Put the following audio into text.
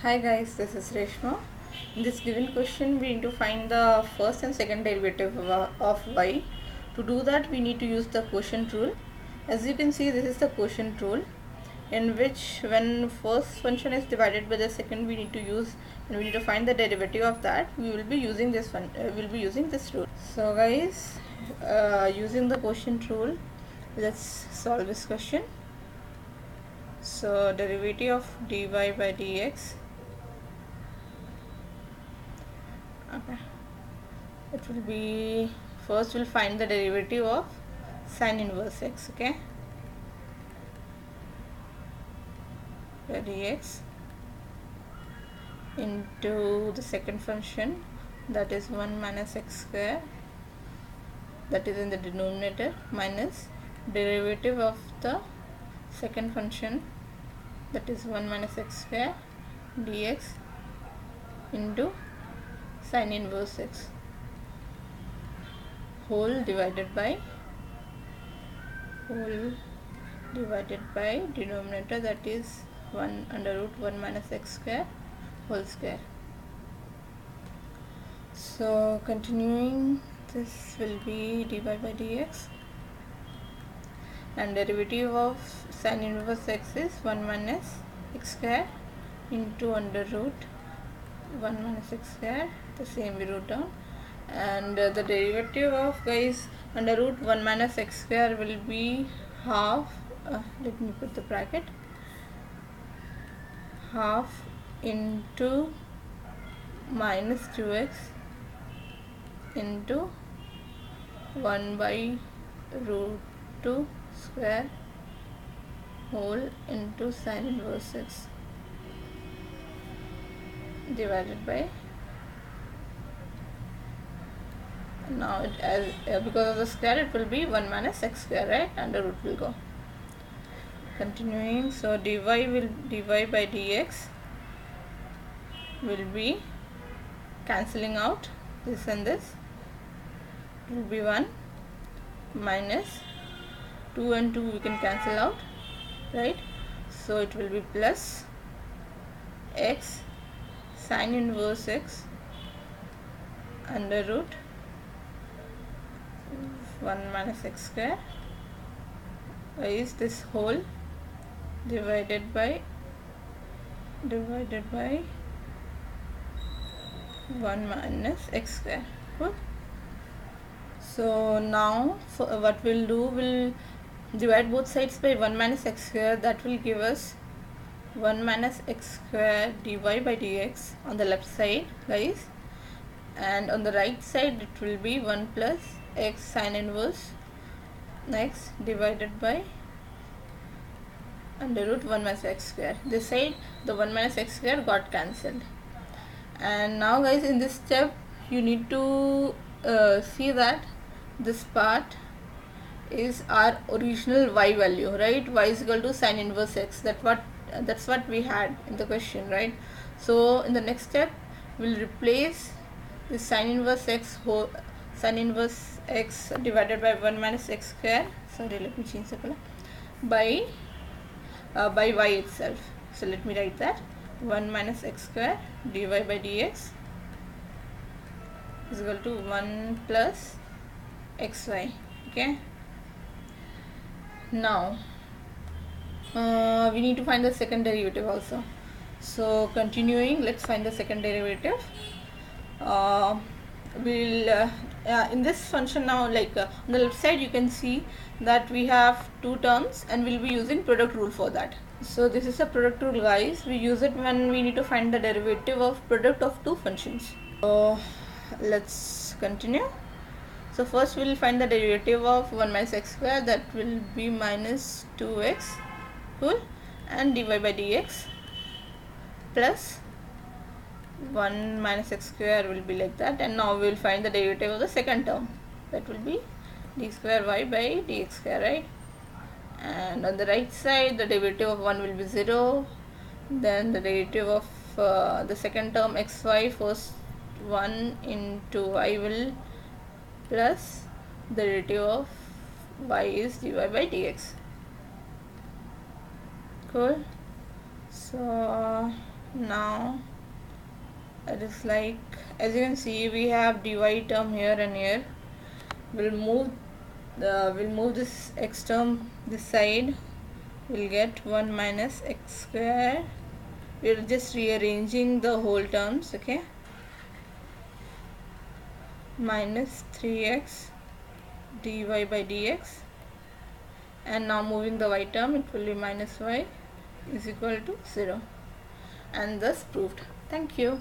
Hi guys, this is Reshma. In this given question, we need to find the first and second derivative of y. To do that, we need to use the quotient rule. As you can see, this is the quotient rule, in which when first function is divided by the second, we need to use and we need to find the derivative of that. We will be using this one. We'll be using this rule. So guys, using the quotient rule, let's solve this question. So derivative of dy by dx. Okay, it will be, first we'll find the derivative of sine inverse x. Okay, dx into the second function, that is 1 minus x square, that is in the denominator, minus derivative of the second function, that is 1 minus x square dx into sine inverse x whole divided by denominator, that is 1 under root 1 minus x square whole square. So continuing, this will be dy by dx, and derivative of sine inverse x is 1 minus x square into under root 1 minus x square, the same we wrote down, and the derivative of, guys, under root 1 minus x square will be half, let me put the bracket, half into minus 2x into 1 by root 2 square whole into sine inverse x divided by, now it as because of the square it will be 1 minus x square, right? Under root will go. Continuing, so dy by dx will be cancelling out this and this, it will be 1 minus 2 and 2 we can cancel out, right? So it will be plus x sine inverse x under root 1 minus x square is this whole divided by 1 minus x square. Cool. So now for what we'll do, we'll divide both sides by 1 minus x square, that will give us 1 minus x square dy by dx on the left side, guys, and on the right side it will be 1 plus x sine inverse x divided by under root 1 minus x square. This side the 1 minus x square got cancelled. And now, guys, in this step you need to see that this part is our original y value, right? Y is equal to sine inverse x. That's what we had in the question, right? So in the next step we'll replace this sine inverse x divided by 1 minus x square, sorry, let me change the color, by y itself. So let me write that 1 minus x square dy by dx is equal to 1 plus xy. Okay, now we need to find the second derivative also. So continuing, let's find the second derivative. We'll in this function now, like on the left side you can see that we have two terms and we'll be using product rule for that. So this is a product rule, guys. We use it when we need to find the derivative of product of two functions. So let's continue. So first we'll find the derivative of 1 minus x square, that will be minus 2x, cool, and dy by dx plus 1 minus x square will be like that. And now we will find the derivative of the second term, that will be d square y by dx square, right? And on the right side the derivative of 1 will be 0, then the derivative of the second term xy, first 1 into y will plus the derivative of y is dy by dx. Cool. So now it is like, as you can see, we have dy term here and here. We'll move this x term this side. We'll get 1 minus x square. We're just rearranging the whole terms, okay? Minus 3x dy by dx, and now moving the y term, it will be minus y is equal to 0, and thus proved. Thank you.